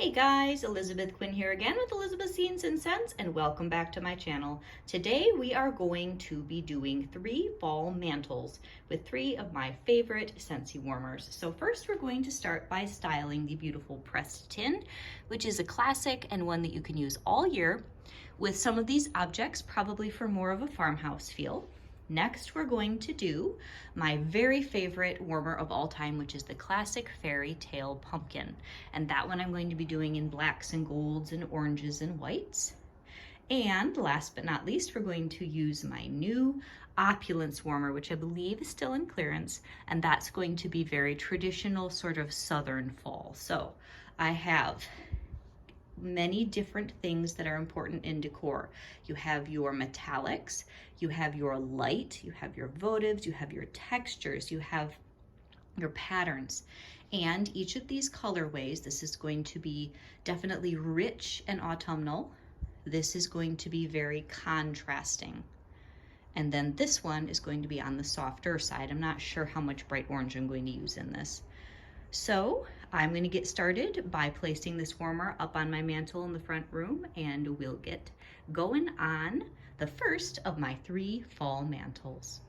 Hey guys, Elizabeth Quinn here again with Elizabeth Scenes and Scents, and welcome back to my channel. Today we are going to be doing 3 fall mantles with 3 of my favorite Scentsy warmers. So first we're going to start by styling the beautiful pressed tin, which is a classic and one that you can use all year with some of these objects, probably for more of a farmhouse feel. Next, we're going to do my very favorite warmer of all time, which is the classic fairy tale pumpkin. And that one I'm going to be doing in blacks and golds and oranges and whites. And last but not least, we're going to use my new Opulence warmer, which I believe is still in clearance, and that's going to be very traditional, sort of southern fall. So I have many different things that are important in decor. You have your metallics, you have your light, you have your votives, you have your textures, you have your patterns. And each of these colorways, this is going to be definitely rich and autumnal. This is going to be very contrasting. And then this one is going to be on the softer side. I'm not sure how much bright orange I'm going to use in this. So I'm going to get started by placing this warmer up on my mantle in the front room, and we'll get going on the first of my 3 fall mantles.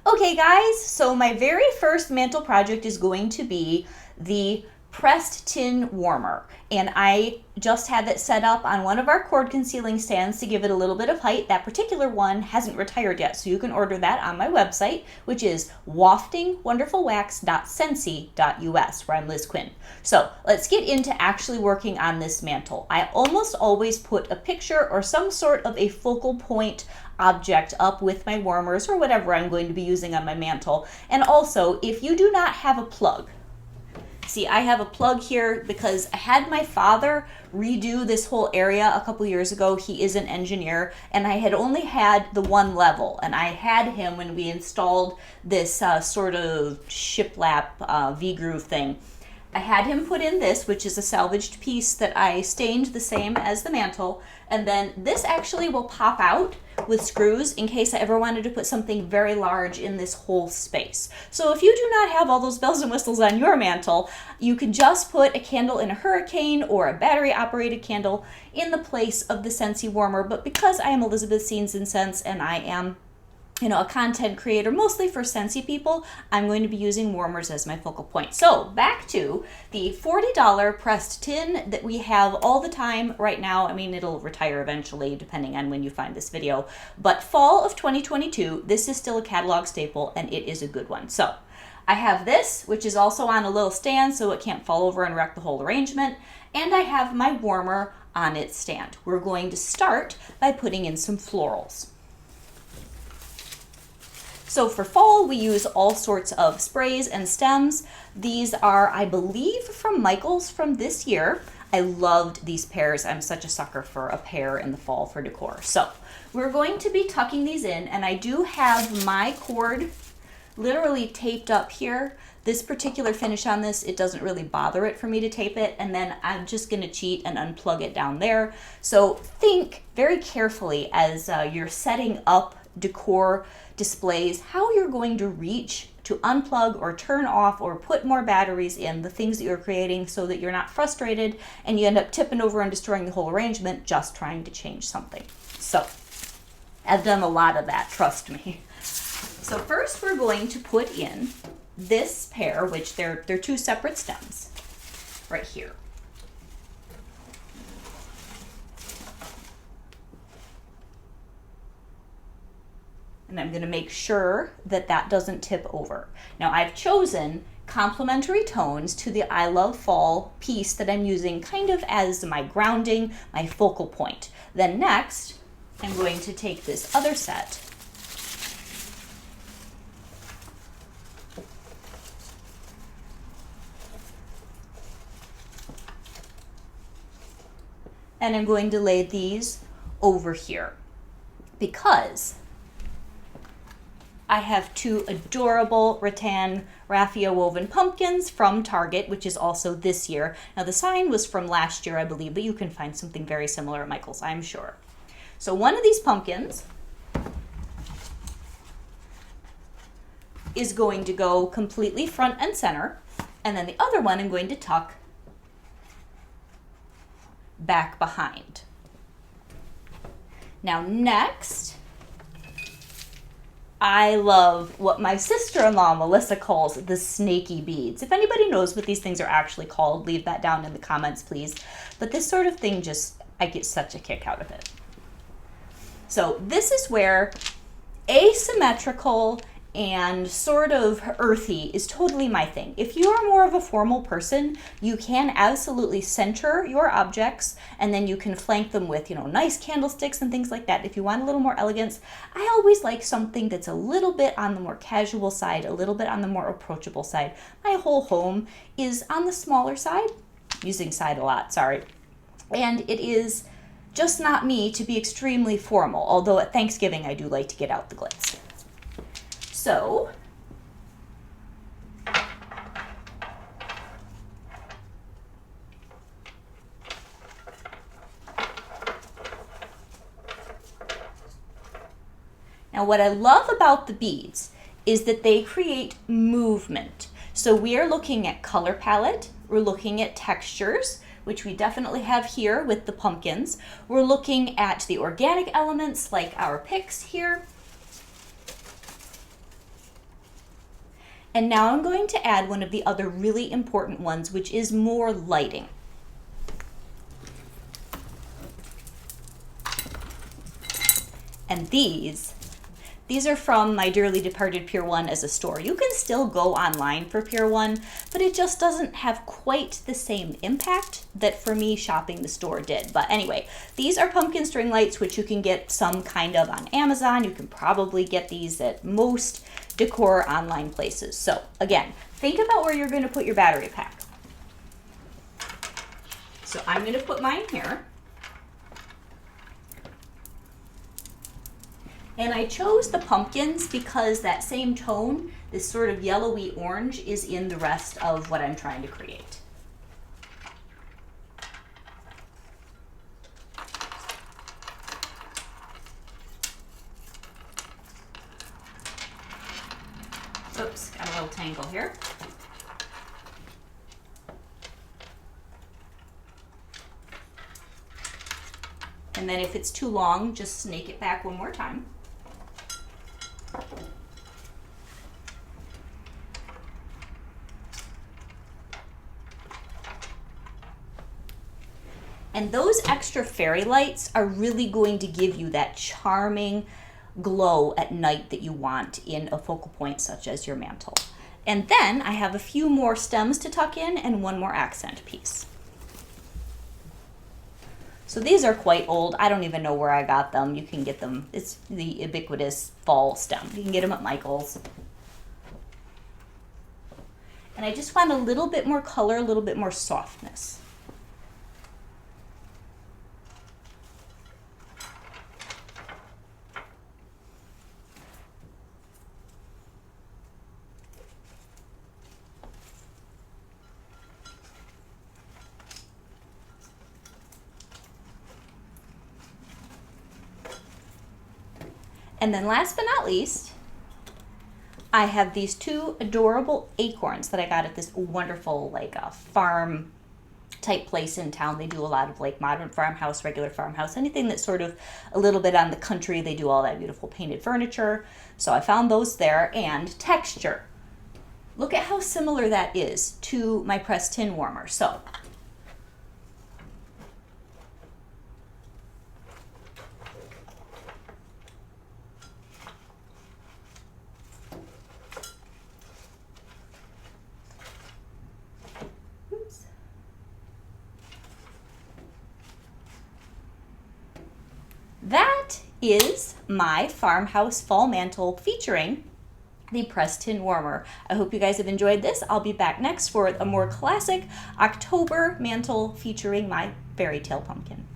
Okay guys, so my very first mantle project is going to be the pressed tin warmer, and I just have it set up on one of our cord concealing stands to give it a little bit of height. That particular one hasn't retired yet, so you can order that on my website, which is waftingwonderfulwax.scentsy.us, where I'm Liz Quinn. So let's get into actually working on this mantle. I almost always put a picture or some sort of a focal point object up with my warmers or whatever I'm going to be using on my mantle. And also, if you do not have a plug, see, I have a plug here because I had my father redo this whole area a couple years ago. He is an engineer, and I had only had the one level, and I had him when we installed this sort of shiplap V-groove thing. I had him put in this, which is a salvaged piece that I stained the same as the mantle, and then this actually will pop out with screws in case I ever wanted to put something very large in this whole space. So if you do not have all those bells and whistles on your mantle, you can just put a candle in a hurricane or a battery operated candle in the place of the Scentsy warmer. But because I am Elizabeth Scenes and Scents and I am a content creator mostly for Scentsy people, I'm going to be using warmers as my focal point. So back to the $40 pressed tin that we have all the time right now. I mean, it'll retire eventually depending on when you find this video, but fall of 2022, this is still a catalog staple and it is a good one. So I have this, which is also on a little stand so it can't fall over and wreck the whole arrangement, and I have my warmer on its stand. We're going to start by putting in some florals. So for fall, we use all sorts of sprays and stems. These are, I believe, from Michael's from this year. I loved these pears. I'm such a sucker for a pear in the fall for decor. So we're going to be tucking these in, and I do have my cord literally taped up here. This particular finish on this, it doesn't really bother it for me to tape it, and then I'm just gonna cheat and unplug it down there. So think very carefully as you're setting up decor displays how you're going to reach to unplug or turn off or put more batteries in the things that you're creating so that you're not frustrated and you end up tipping over and destroying the whole arrangement just trying to change something. So I've done a lot of that, trust me. So first we're going to put in this pair, which they're 2 separate stems right here. And I'm going to make sure that that doesn't tip over. Now I've chosen complementary tones to the I Love Fall piece that I'm using kind of as my grounding, my focal point. Then next, I'm going to take this other set and I'm going to lay these over here because I have two adorable rattan raffia woven pumpkins from Target, which is also this year. Now the sign was from last year, I believe, but you can find something very similar at Michael's, I'm sure. So one of these pumpkins is going to go completely front and center, and then the other one I'm going to tuck back behind. Now next, I love what my sister-in-law Melissa calls the snaky beads. If anybody knows what these things are actually called, leave that down in the comments, please. But this sort of thing I get such a kick out of it. So this is where asymmetrical and sort of earthy is totally my thing. If you are more of a formal person, you can absolutely center your objects and then you can flank them with, nice candlesticks and things like that. If you want a little more elegance, I always like something that's a little bit on the more casual side, a little bit on the more approachable side. My whole home is on the smaller side, using side a lot, sorry. And it is just not me to be extremely formal, although at Thanksgiving I do like to get out the glitz. So, now what I love about the beads is that they create movement. So we are looking at color palette, we're looking at textures, which we definitely have here with the pumpkins. We're looking at the organic elements like our picks here. And now I'm going to add one of the other really important ones, which is more lighting. And these are from my dearly departed Pier 1 as a store. You can still go online for Pier 1, but it just doesn't have quite the same impact that for me shopping the store did. But anyway, these are pumpkin string lights, which you can get some kind of on Amazon. You can probably get these at most decor online places. So again, think about where you're going to put your battery pack. So I'm going to put mine here. And I chose the pumpkins because that same tone, this sort of yellowy orange, is in the rest of what I'm trying to create. Oops, got a little tangle here. And then if it's too long, just snake it back one more time. And those extra fairy lights are really going to give you that charming glow at night that you want in a focal point such as your mantle. And then I have a few more stems to tuck in and one more accent piece. So these are quite old. I don't even know where I got them. You can get them. It's the ubiquitous fall stem. You can get them at Michael's. And I just want a little bit more color, a little bit more softness. And then last but not least, I have these two adorable acorns that I got at this wonderful farm type place in town. They do a lot of modern farmhouse, regular farmhouse, anything that's sort of a little bit on the country. They do all that beautiful painted furniture. So I found those there. And texture. Look at how similar that is to my pressed tin warmer. So that is my farmhouse fall mantle featuring the pressed tin warmer. I hope you guys have enjoyed this. I'll be back next for a more classic October mantle featuring my fairy tale pumpkin.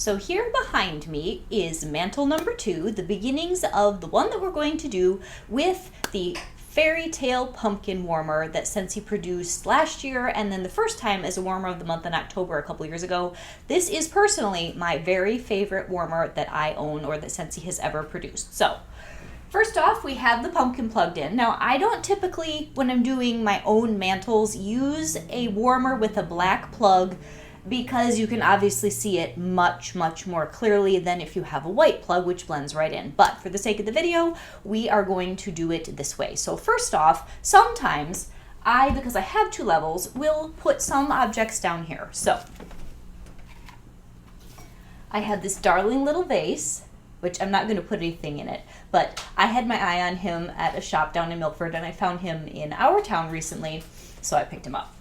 So here behind me is mantle number 2, the beginnings of the one that we're going to do with the Fairy Tale Pumpkin Warmer that Scentsy produced last year, and then the first time as a warmer of the month in October a couple years ago. This is personally my very favorite warmer that I own or that Scentsy has ever produced. So first off, we have the pumpkin plugged in. Now, I don't typically, when I'm doing my own mantles, use a warmer with a black plug because you can obviously see it much, much more clearly than if you have a white plug, which blends right in. But for the sake of the video, we are going to do it this way. So first off, sometimes because I have 2 levels, will put some objects down here. So I have this darling little vase, which I'm not going to put anything in it, but I had my eye on him at a shop down in Milford, and I found him in our town recently, so I picked him up.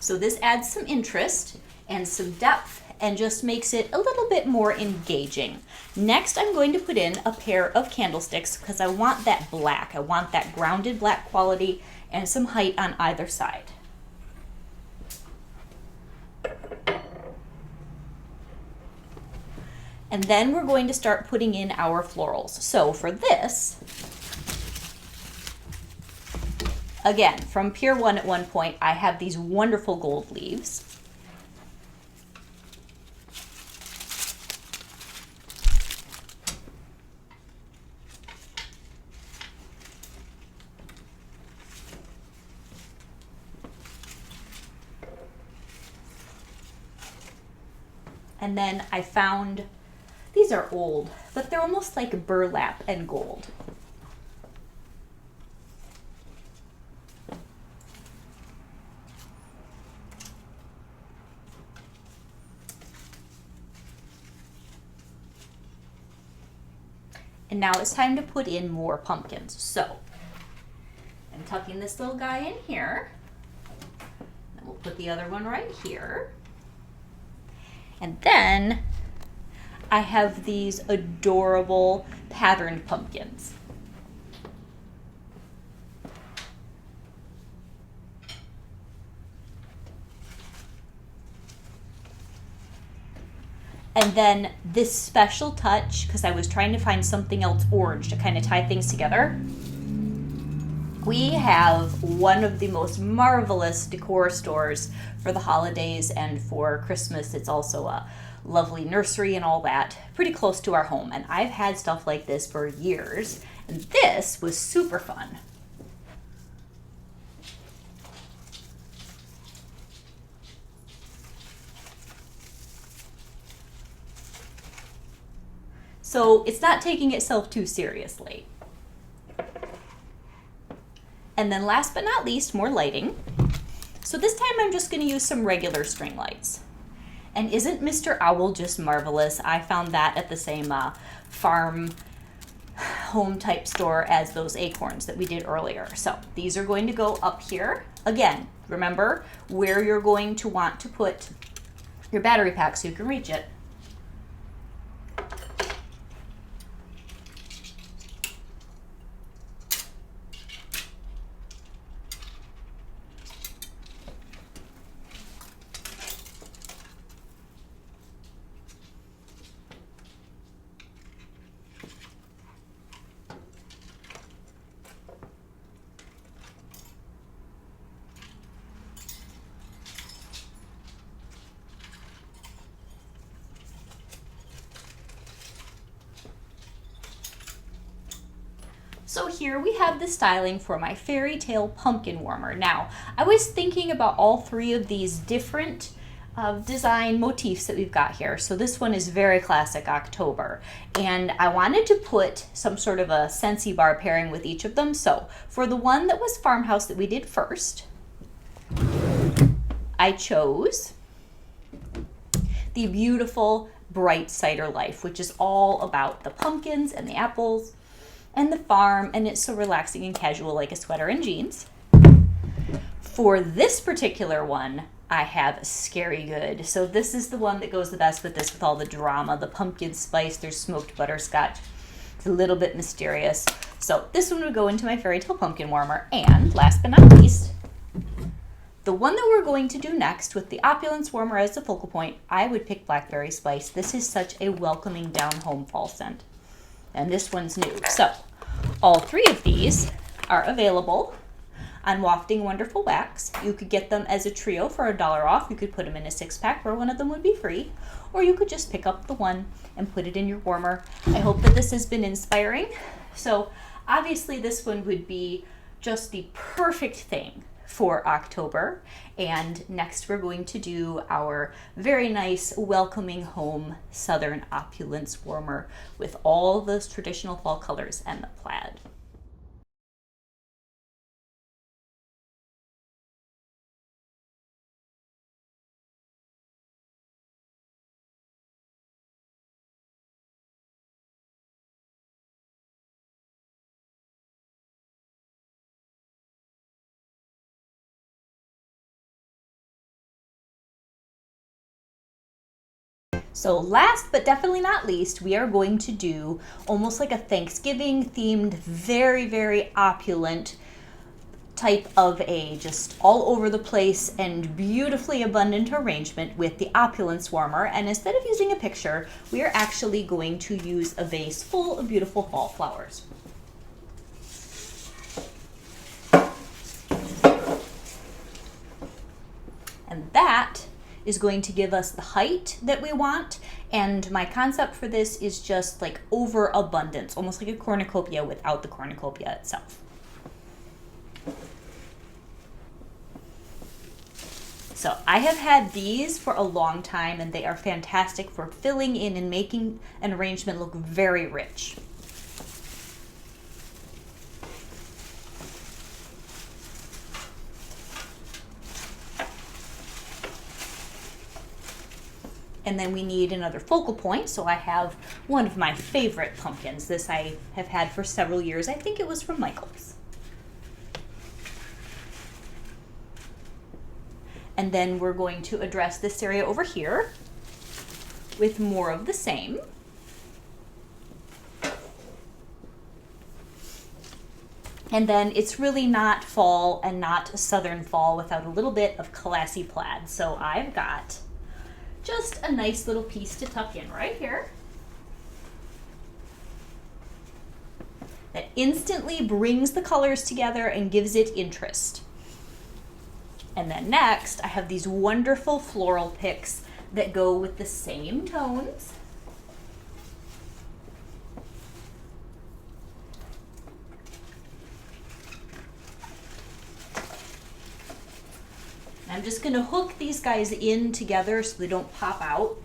So this adds some interest and some depth and just makes it a little bit more engaging. Next, I'm going to put in a pair of candlesticks because I want that black. I want that grounded black quality and some height on either side. And then we're going to start putting in our florals. So for this, again, from Pier 1 at one point, I have these wonderful gold leaves. And then I found, these are old, but they're almost like burlap and gold. And now it's time to put in more pumpkins. So I'm tucking this little guy in here. And we'll put the other one right here. And then I have these adorable patterned pumpkins. And then this special touch, because I was trying to find something else orange to kind of tie things together. We have one of the most marvelous decor stores for the holidays and for Christmas. It's also a lovely nursery and all that, pretty close to our home. And I've had stuff like this for years, and this was super fun. So it's not taking itself too seriously. And then last but not least, more lighting. So this time I'm just going to use some regular string lights. And isn't Mr. Owl just marvelous? I found that at the same farm home type store as those acorns that we did earlier. So these are going to go up here. Again, remember where you're going to want to put your battery pack so you can reach it. So here we have the styling for my Fairy Tale Pumpkin Warmer. Now, I was thinking about all 3 of these different design motifs that we've got here. So this one is very classic October, and I wanted to put some sort of a Scentsy bar pairing with each of them. So for the one that was Farmhouse that we did first, I chose the beautiful Bright Cider Life, which is all about the pumpkins and the apples and the farm, and it's so relaxing and casual like a sweater and jeans. For this particular one, I have Scary Good. So this is the one that goes the best with this, with all the drama, the pumpkin spice, there's smoked butterscotch. It's a little bit mysterious. So this one would go into my fairy tale pumpkin warmer. And last but not least, the one that we're going to do next with the Opulence warmer as the focal point, I would pick Blackberry Spice. This is such a welcoming down-home fall scent. And this one's new. So all three of these are available on Wafting Wonderful Wax. You could get them as a trio for $1 off. You could put them in a 6-pack where one of them would be free, or you could just pick up the one and put it in your warmer. I hope that this has been inspiring. So obviously this one would be just the perfect thing for October. And next we're going to do our very nice welcoming home Southern Opulence warmer with all those traditional fall colors and the plaid. So last but definitely not least, we are going to do almost like a Thanksgiving themed, very, very opulent type of a just all over the place and beautifully abundant arrangement with the Opulence warmer. And instead of using a picture, we are actually going to use a vase full of beautiful fall flowers. And that is going to give us the height that we want. And my concept for this is just like overabundance, almost like a cornucopia without the cornucopia itself. So I have had these for a long time and they are fantastic for filling in and making an arrangement look very rich. And then we need another focal point. So I have one of my favorite pumpkins. This I have had for several years. I think it was from Michael's. And then we're going to address this area over here with more of the same. And then it's really not fall and not southern fall without a little bit of classy plaid. So I've got just a nice little piece to tuck in right here that instantly brings the colors together and gives it interest. And then next, I have these wonderful floral picks that go with the same tones. I'm just gonna hook these guys in together so they don't pop out.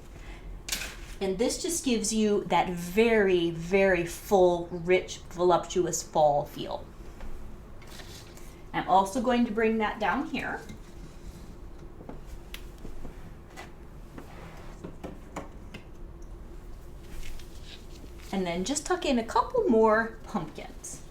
And this just gives you that very, very full, rich, voluptuous fall feel. I'm also going to bring that down here. And then just tuck in a couple more pumpkins.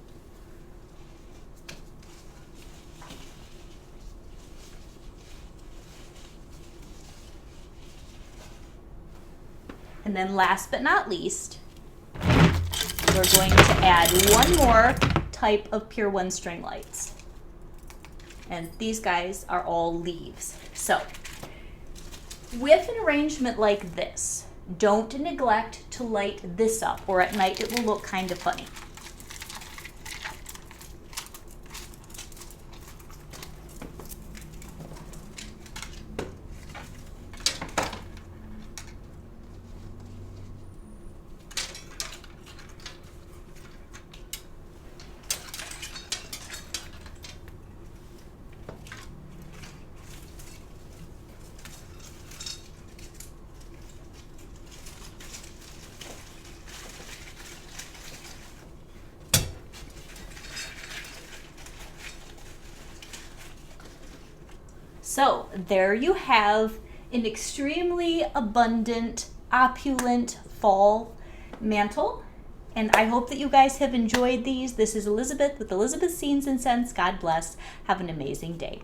And then last but not least, we're going to add one more type of Pure One string lights. And these guys are all leaves. So with an arrangement like this, don't neglect to light this up, or at night it will look kind of funny. So there you have an extremely abundant, opulent fall mantle. And I hope that you guys have enjoyed these. This is Elizabeth with Elizabeth's Scenes and Scents. God bless. Have an amazing day.